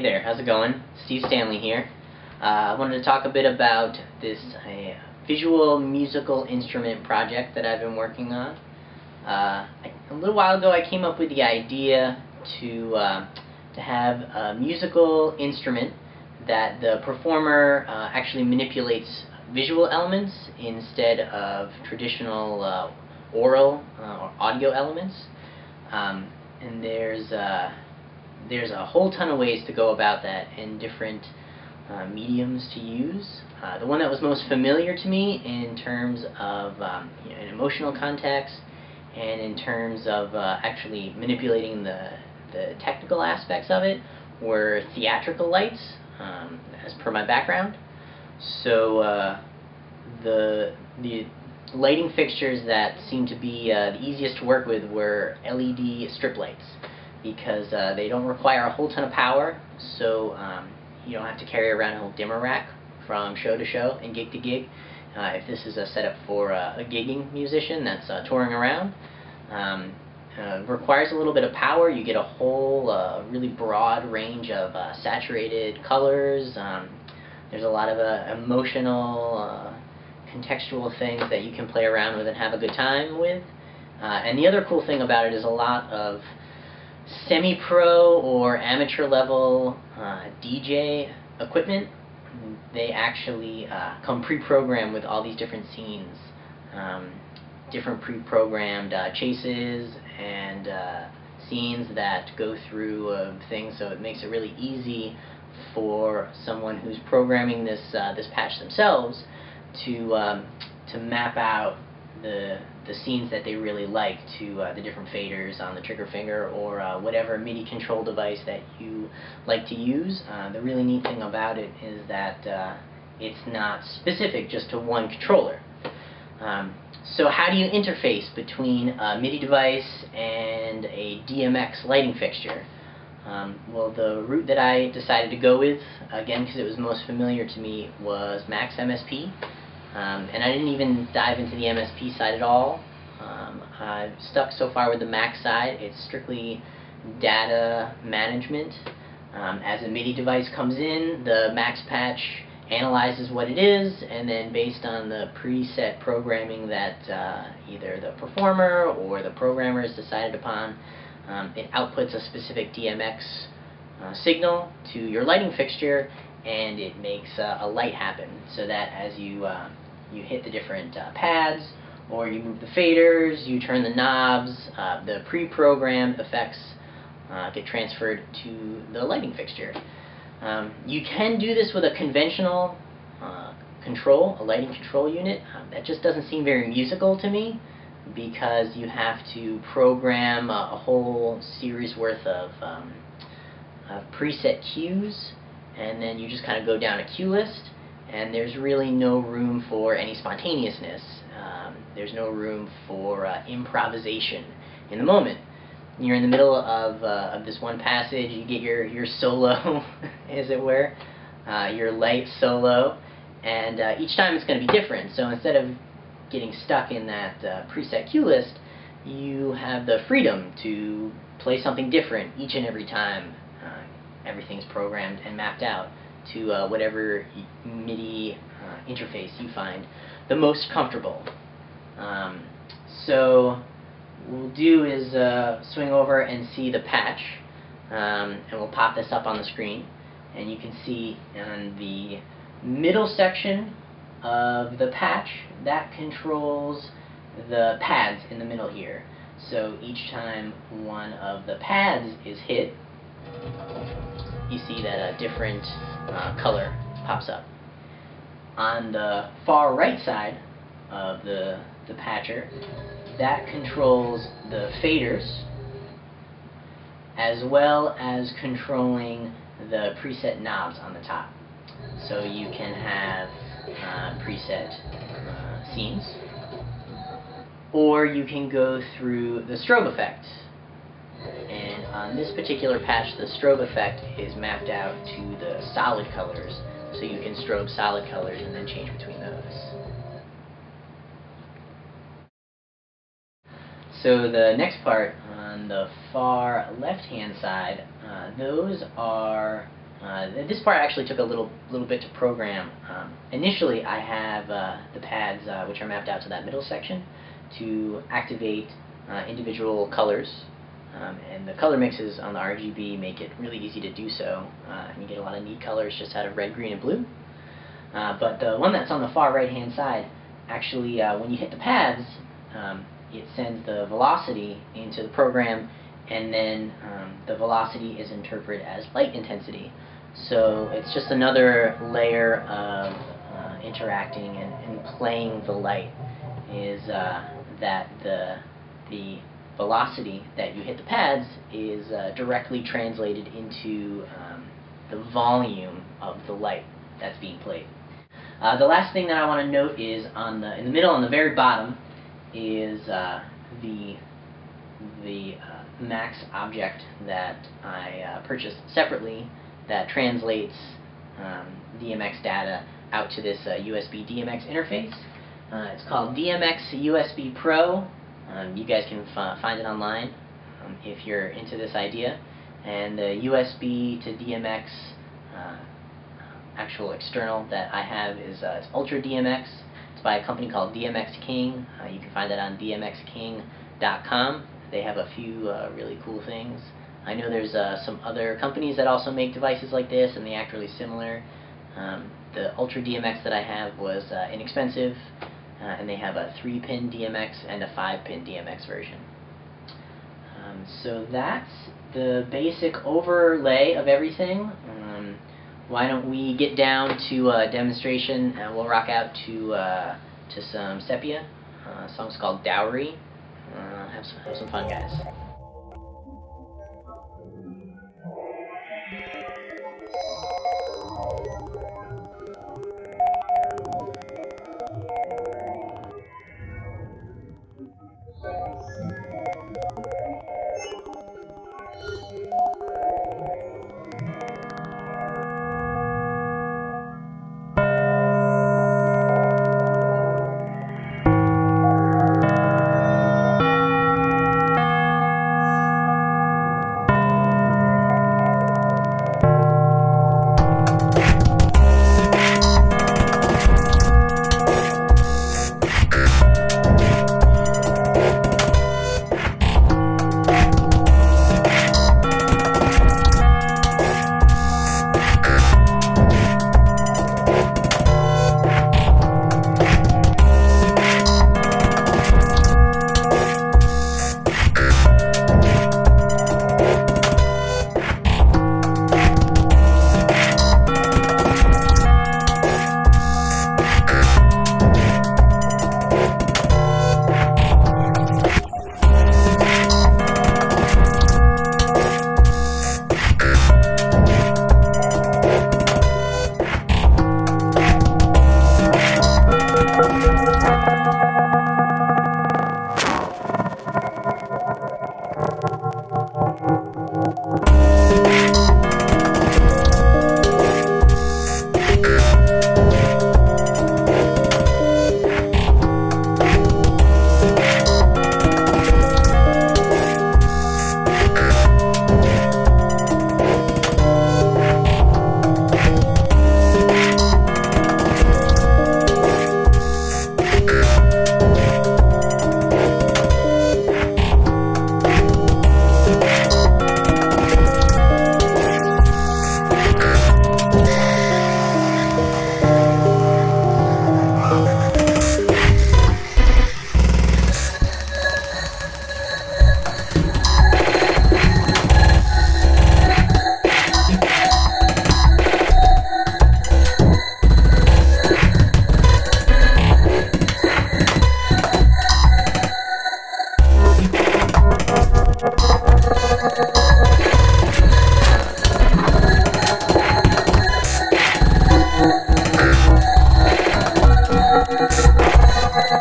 there, how's it going? Steve Stanley here. I wanted to talk a bit about this visual musical instrument project that I've been working on. A little while ago I came up with the idea to have a musical instrument that the performer actually manipulates visual elements instead of traditional oral or audio elements. And there's a whole ton of ways to go about that and different mediums to use. The one that was most familiar to me in terms of an emotional context and in terms of actually manipulating the technical aspects of it were theatrical lights, as per my background. So the lighting fixtures that seemed to be the easiest to work with were LED strip lights, because they don't require a whole ton of power, so you don't have to carry around a whole dimmer rack from show to show and gig to gig. If this is a setup for a gigging musician that's touring around, requires a little bit of power. You get a whole really broad range of saturated colors. There's a lot of emotional, contextual things that you can play around with and have a good time with. And the other cool thing about it is a lot of semi-pro or amateur level DJ equipment. They actually come pre-programmed with all these different scenes, different pre-programmed chases and scenes that go through things, so it makes it really easy for someone who's programming this patch themselves to map out the scenes that they really like to the different faders on the trigger finger or whatever MIDI control device that you like to use. The really neat thing about it is that it's not specific just to one controller. So how do you interface between a MIDI device and a DMX lighting fixture? Well, the route that I decided to go with, again because it was most familiar to me, was Max MSP. And I didn't even dive into the MSP side at all. I've stuck so far with the Max side. It's strictly data management. As a MIDI device comes in, the Max patch analyzes what it is, and then based on the preset programming that either the performer or the programmer has decided upon, it outputs a specific DMX signal to your lighting fixture, and it makes a light happen, so that as you hit the different pads, or you move the faders, you turn the knobs, the pre-programmed effects get transferred to the lighting fixture. You can do this with a conventional control, a lighting control unit. That just doesn't seem very musical to me, because you have to program a whole series worth of preset cues, and then you just kind of go down a cue list, and there's really no room for any spontaneousness. There's no room for improvisation in the moment. You're in the middle of this one passage, you get your solo, as it were, your light solo, and each time it's going to be different. So instead of getting stuck in that preset cue list, you have the freedom to play something different each and every time. Everything's programmed and mapped out to whatever MIDI interface you find the most comfortable. So what we'll do is swing over and see the patch, and we'll pop this up on the screen, and you can see on the middle section of the patch, that controls the pads in the middle here. So each time one of the pads is hit, you see that a different color pops up. On the far right side of the patcher, that controls the faders, as well as controlling the preset knobs on the top. So you can have preset scenes, or you can go through the strobe effect. And on this particular patch, the strobe effect is mapped out to the solid colors, so you can strobe solid colors and then change between those. So the next part, on the far left-hand side, those are This part actually took a little bit to program. Initially, I have the pads which are mapped out to that middle section to activate individual colors, and the color mixes on the RGB make it really easy to do so. And you get a lot of neat colors just out of red, green, and blue. But the one that's on the far right-hand side, actually, when you hit the pads, it sends the velocity into the program, and then the velocity is interpreted as light intensity. So it's just another layer of interacting and playing the light, is that the velocity that you hit the pads is directly translated into the volume of the light that's being played. The last thing that I want to note is in the middle, on the very bottom, is the Max object that I purchased separately that translates DMX data out to this usbDMX interface. It's called DMX usbPro. You guys can find it online if you're into this idea. And the USB to DMX actual external that I have is it's ultraDMX. It's by a company called DMX King. You can find that on dmxking.com. They have a few really cool things. I know there's some other companies that also make devices like this, and they act really similar. The ultraDMX that I have was inexpensive, and they have a 3-pin DMX and a 5-pin DMX version. So that's the basic overlay of everything. Why don't we get down to a demonstration, and we'll rock out to some Cepia. The song's called Dowry. Have some fun, guys. We'll be right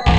back.